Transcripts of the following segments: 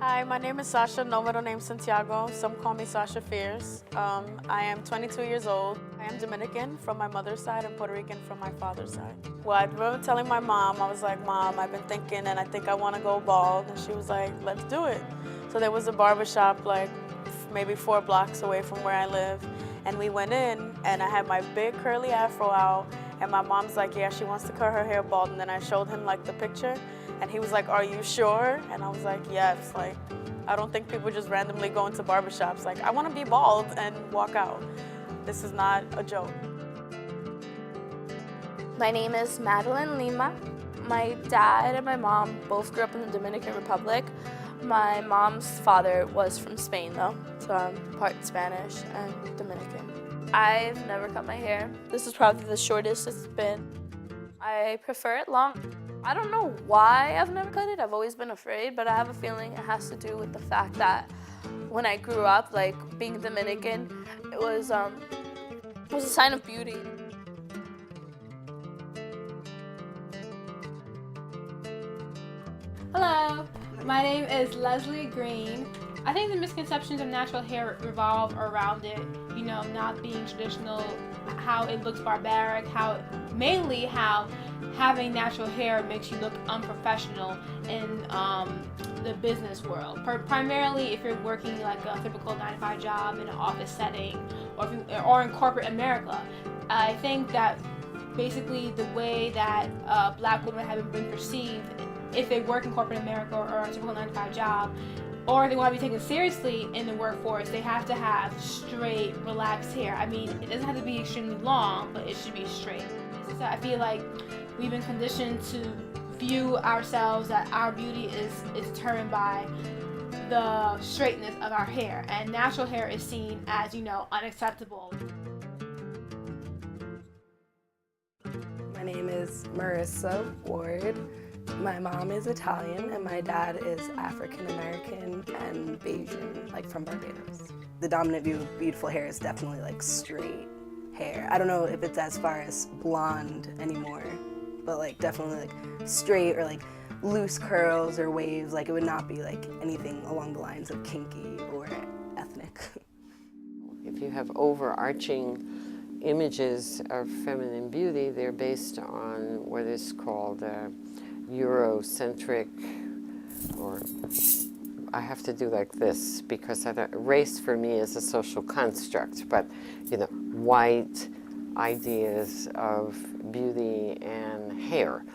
Hi, my name is Sasha, no middle name Santiago. Some call me Sasha Fierce. I am 22 years old. I am Dominican from my mother's side and Puerto Rican from my father's side. Well, I remember telling my mom, I was like, Mom, I've been thinking and I think I want to go bald. And she was like, let's do it. So there was a barbershop like maybe 4 blocks away from where I live. And we went in and I had my big curly afro out. And my mom's like, yeah, she wants to cut her hair bald. And then I showed him like the picture. And he was like, are you sure? And I was like, yes. Like, I don't think people just randomly go into barbershops like, I want to be bald and walk out. This is not a joke. My name is Madeline Lima. My dad and my mom both grew up in the Dominican Republic. My mom's father was from Spain though, so I'm part Spanish and Dominican. I've never cut my hair. This is probably the shortest it's been. I prefer it long. I don't know why I've never cut it. I've always been afraid, but I have a feeling it has to do with the fact that when I grew up, like being Dominican, it was a sign of beauty. Hello, my name is Leslie Green. I think the misconceptions of natural hair revolve around it, not being traditional, how it looks barbaric, mainly how having natural hair makes you look unprofessional in the business world. Primarily if you're working like a typical 9-to-5 job in an office setting or in corporate America. I think that basically the way that black women have been perceived if they work in corporate America or a typical 9-to-5 job, or they want to be taken seriously in the workforce, they have to have straight, relaxed hair. I mean, it doesn't have to be extremely long, but it should be straight. So I feel like we've been conditioned to view ourselves that our beauty is determined by the straightness of our hair, and natural hair is seen as, unacceptable. My name is Marissa Ward. My mom is Italian and my dad is African American and Bayesian, like from Barbados. The dominant view of beautiful hair is definitely like straight hair. I don't know if it's as far as blonde anymore, but like definitely like straight or like loose curls or waves. Like it would not be like anything along the lines of kinky or ethnic. If you have overarching images of feminine beauty, they're based on what is called Eurocentric, or I have to do like this because race for me is a social construct, but white ideas of beauty and hair.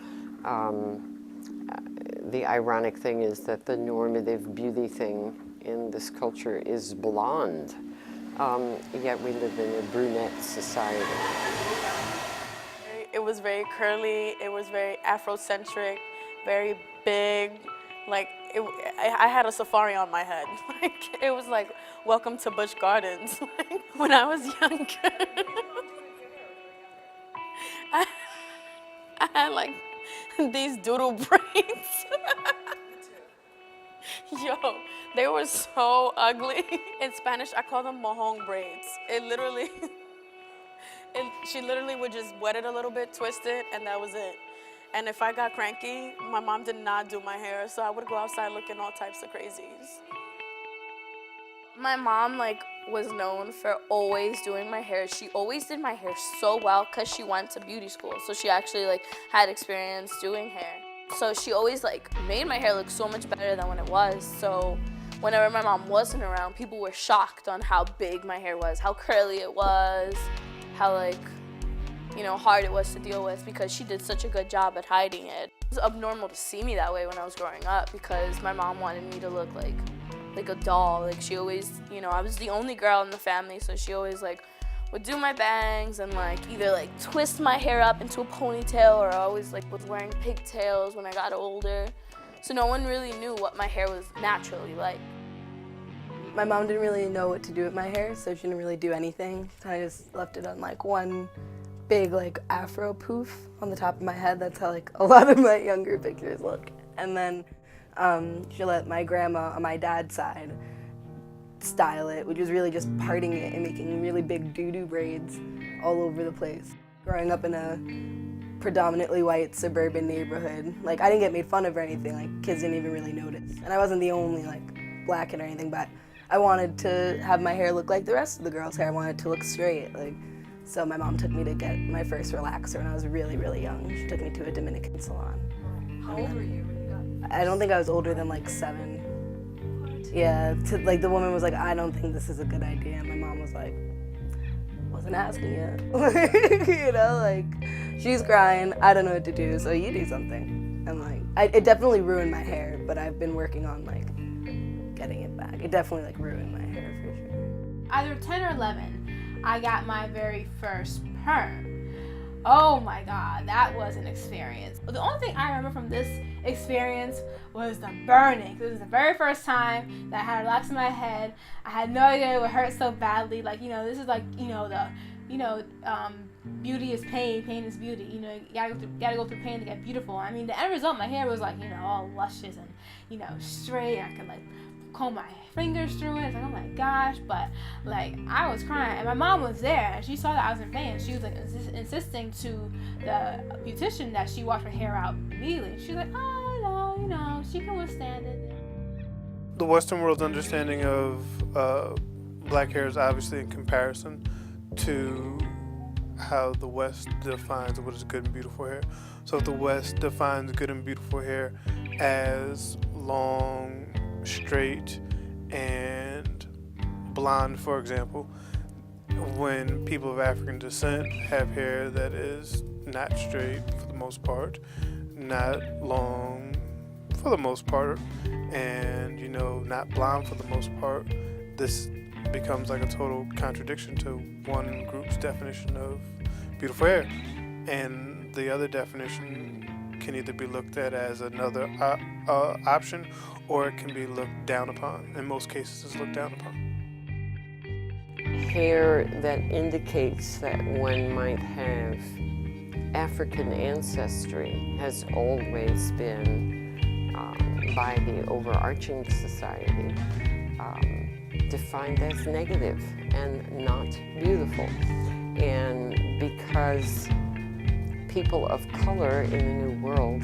The ironic thing is that the normative beauty thing in this culture is blonde, yet we live in a brunette society. It was very curly, it was very Afrocentric, very big. Like, I had a safari on my head. Like, it was like, welcome to Busch Gardens. Like, when I was younger, I had like these doodle braids. Yo, they were so ugly. In Spanish, I call them mojon braids. She literally would just wet it a little bit, twist it, and that was it. And if I got cranky, my mom did not do my hair, so I would go outside looking all types of crazies. My mom was known for always doing my hair. She always did my hair so well because she went to beauty school, so she actually had experience doing hair. So she always made my hair look so much better than when it was. So whenever my mom wasn't around, people were shocked on how big my hair was, how curly it was, how hard it was to deal with because she did such a good job at hiding it. It was abnormal to see me that way when I was growing up because my mom wanted me to look like a doll. She always, I was the only girl in the family, so she always would do my bangs and either twist my hair up into a ponytail, or I always was wearing pigtails when I got older. So no one really knew what my hair was naturally like. My mom didn't really know what to do with my hair, so she didn't really do anything. I just left it on one big afro poof on the top of my head. That's how a lot of my younger pictures look. And then she let my grandma on my dad's side style it, which was really just parting it and making really big doo-doo braids all over the place. Growing up in a predominantly white suburban neighborhood, I didn't get made fun of or anything. Kids didn't even really notice. And I wasn't the only black it or anything, but I wanted to have my hair look like the rest of the girls' hair. I wanted it to look straight. So my mom took me to get my first relaxer when I was really, really young. She took me to a Dominican salon. How old were you when you got? I don't think I was older than like 7. Yeah, the woman was like, I don't think this is a good idea. And my mom was like, wasn't asking you. You know, like, she's crying, I don't know what to do, so you do something. And like, it definitely ruined my hair, but I've been working on like getting it back. It definitely like ruined my hair for sure. Either 10 or 11, I got my very first perm. Oh my God, that was an experience. But the only thing I remember from this experience was the burning. This was the very first time that I had relax in my head. I had no idea it would hurt so badly. Like, you know, this is like, beauty is pain, pain is beauty. You know, you gotta go through pain to get beautiful. I mean, the end result, my hair was like, you know, all luscious and, you know, straight. I could like comb my fingers through it. It's like, oh my gosh. But like, I was crying, and my mom was there, and she saw that I was in pain. She was like insisting to the beautician that she wash her hair out immediately. She was like, oh no, you know, she can withstand it. The Western world's understanding of black hair is obviously in comparison to how the West defines what is good and beautiful hair. So if the West defines good and beautiful hair as long, straight, and blonde, for example, when people of African descent have hair that is not straight for the most part, not long for the most part, and, you know, not blonde for the most part, this becomes like a total contradiction to one group's definition of beautiful hair. And the other definition can either be looked at as another option, or it can be looked down upon. In most cases, it's looked down upon. Hair that indicates that one might have African ancestry has always been, by the overarching society, defined as negative and not beautiful. And because people of color in the New World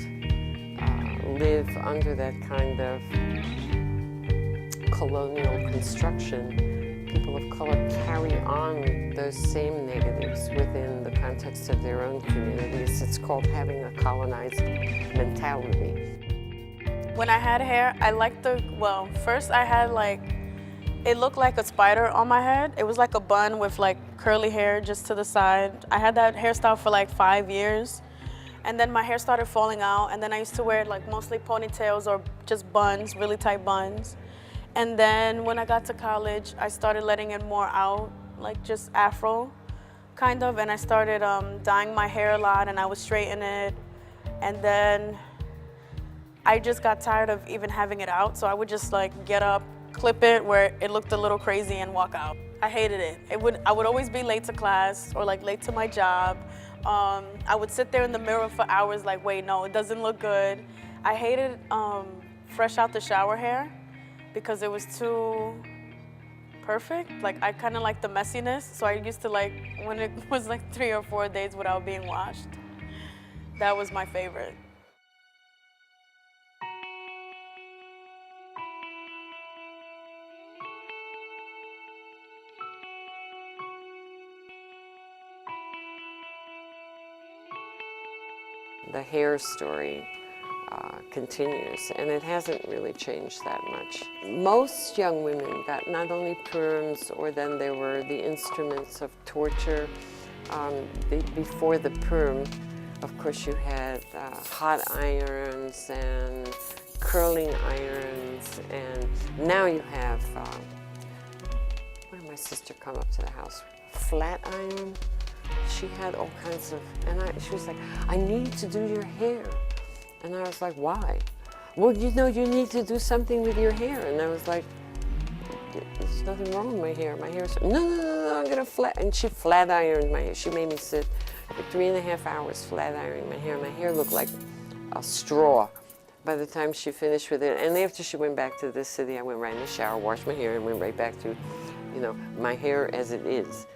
live under that kind of colonial construction, people of color carry on those same negatives within the context of their own communities. It's called having a colonized mentality. When I had hair, I liked first I had it looked like a spider on my head. It was like a bun with like curly hair just to the side. I had that hairstyle for like 5 years. And then my hair started falling out, and then I used to wear like mostly ponytails or just buns, really tight buns. And then when I got to college, I started letting it more out, like just afro, kind of. And I started dyeing my hair a lot, and I would straighten it. And then I just got tired of even having it out, so I would just like get up, clip it where it looked a little crazy, and walk out. I hated it. I would always be late to class or like late to my job. I would sit there in the mirror for hours like, wait, no, it doesn't look good. I hated fresh out the shower hair because it was too perfect. Like, I kind of like the messiness, so I used to like when it was like 3 or 4 days without being washed. That was my favorite. The hair story continues, and it hasn't really changed that much. Most young women got not only perms, or then there were the instruments of torture. Before the perm, of course, you had hot irons and curling irons, and now you have, when did my sister come up to the house? Flat iron. She had all kinds of, and she was like, I need to do your hair. And I was like, why? Well, you know, you need to do something with your hair. And I was like, there's nothing wrong with my hair. My hair's, no, I'm gonna flat. And she flat ironed my hair. She made me sit for 3.5 hours flat ironing my hair. My hair looked like a straw by the time she finished with it. And after she went back to the city, I went right in the shower, washed my hair, and went right back to, you know, my hair as it is.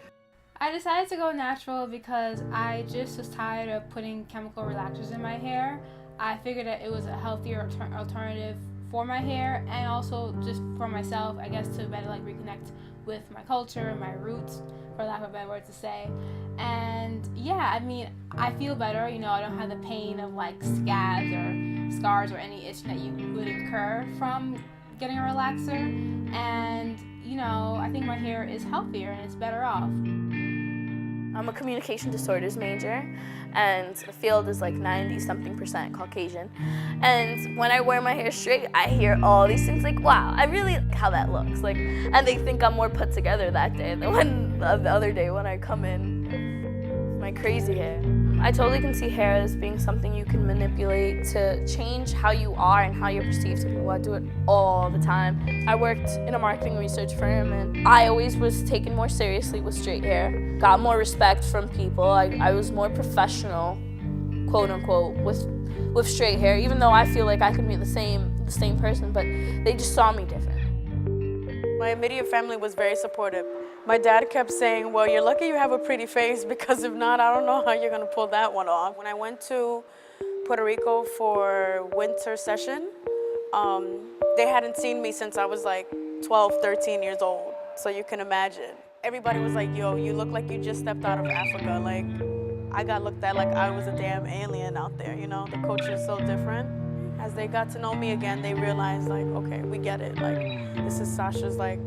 I decided to go natural because I just was tired of putting chemical relaxers in my hair. I figured that it was a healthier alternative for my hair, and also just for myself, I guess, to better like reconnect with my culture, my roots, for lack of a better word to say. And yeah, I mean, I feel better, you know, I don't have the pain of like scabs or scars or any itch that you would incur from getting a relaxer. And, you know, I think my hair is healthier and it's better off. I'm a communication disorders major, and the field is like 90-something% Caucasian. And when I wear my hair straight, I hear all these things like, wow, I really like how that looks. Like, and they think I'm more put together that day than when the other day when I come in with my crazy hair. I totally can see hair as being something you can manipulate to change how you are and how you're perceived to people. I do it all the time. I worked in a marketing research firm, and I always was taken more seriously with straight hair. Got more respect from people. I was more professional, quote unquote, with straight hair, even though I feel like I could be the same person, but they just saw me different. My immediate family was very supportive. My dad kept saying, well, you're lucky you have a pretty face, because if not, I don't know how you're gonna pull that one off. When I went to Puerto Rico for winter session, they hadn't seen me since I was like 12, 13 years old. So you can imagine. Everybody was like, yo, you look like you just stepped out of Africa. Like, I got looked at like I was a damn alien out there, you know? The culture is so different. As they got to know me again, they realized like, okay, we get it. Like, this is Sasha's like,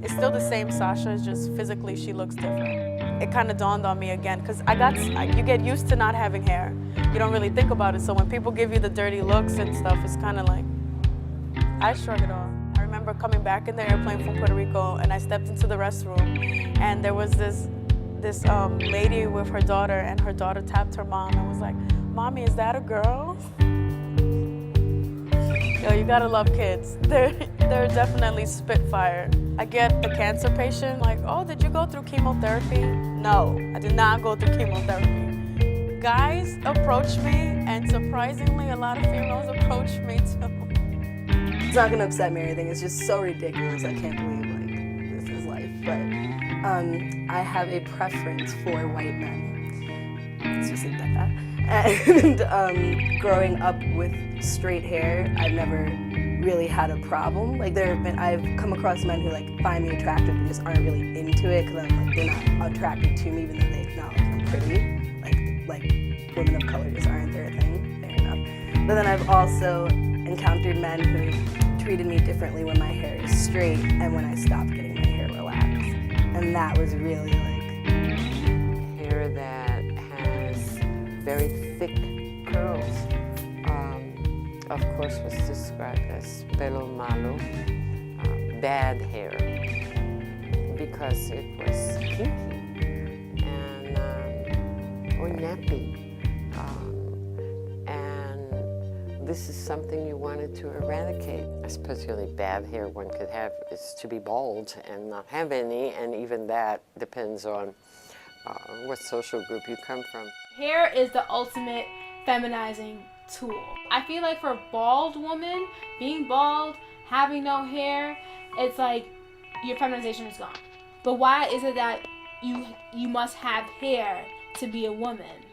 it's still the same Sasha, it's just physically she looks different. It kind of dawned on me again, because you get used to not having hair. You don't really think about it, so when people give you the dirty looks and stuff, it's kind of like, I shrug it off. I remember coming back in the airplane from Puerto Rico, and I stepped into the restroom, and there was this lady with her daughter, and her daughter tapped her mom and was like, Mommy, is that a girl? Yo, you gotta love kids. They're definitely spitfire. I get the cancer patient like, oh, did you go through chemotherapy? No, I did not go through chemotherapy. Guys approach me, and surprisingly, a lot of females approach me too. It's not gonna upset me or anything, it's just so ridiculous, I can't believe like this is life. But I have a preference for white men. Let's just leave it at that. And growing up with straight hair, I've never really had a problem. Like I've come across men who like find me attractive but just aren't really into it, because I'm like, they're not attracted to me even though they acknowledge I'm pretty. Like women of color just aren't their thing, fair enough. But then I've also encountered men who treated me differently when my hair is straight and when I stopped getting my hair relaxed. And that was really like... Hair that has very thick curls, of course, was described as pelo malo, bad hair, because it was kinky and or nappy. And this is something you wanted to eradicate. I suppose the only bad hair one could have is to be bald and not have any, and even that depends on what social group you come from. Hair is the ultimate feminizing tool. I feel like for a bald woman, being bald, having no hair, it's like your feminization is gone. But why is it that you must have hair to be a woman?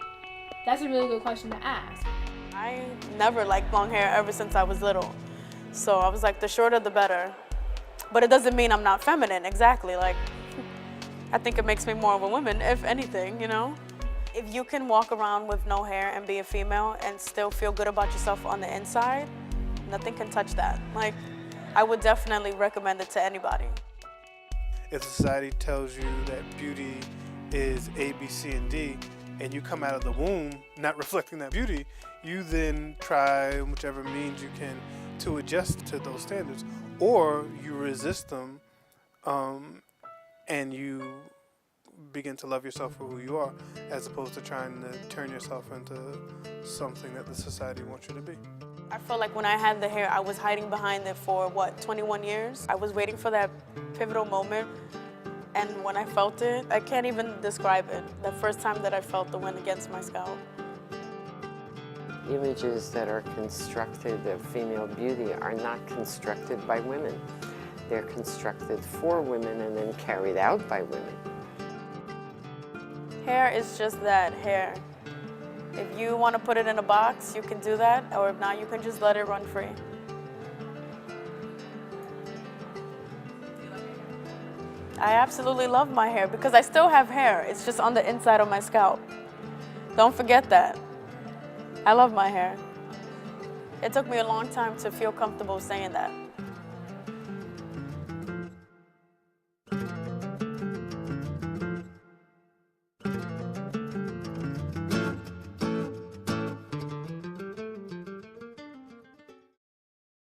That's a really good question to ask. I never liked long hair ever since I was little. So I was like, the shorter the better. But it doesn't mean I'm not feminine, exactly. Like, I think it makes me more of a woman, if anything, you know? If you can walk around with no hair and be a female and still feel good about yourself on the inside, nothing can touch that. Like, I would definitely recommend it to anybody. If society tells you that beauty is A, B, C, and D, and you come out of the womb not reflecting that beauty, you then try whichever means you can to adjust to those standards, or you resist them and you begin to love yourself for who you are, as opposed to trying to turn yourself into something that the society wants you to be. I felt like when I had the hair, I was hiding behind it for, 21 years? I was waiting for that pivotal moment, and when I felt it, I can't even describe it. The first time that I felt the wind against my scalp. Images that are constructed of female beauty are not constructed by women. They're constructed for women and then carried out by women. Hair is just that, hair. If you want to put it in a box, you can do that, or if not, you can just let it run free. I absolutely love my hair because I still have hair. It's just on the inside of my scalp. Don't forget that. I love my hair. It took me a long time to feel comfortable saying that.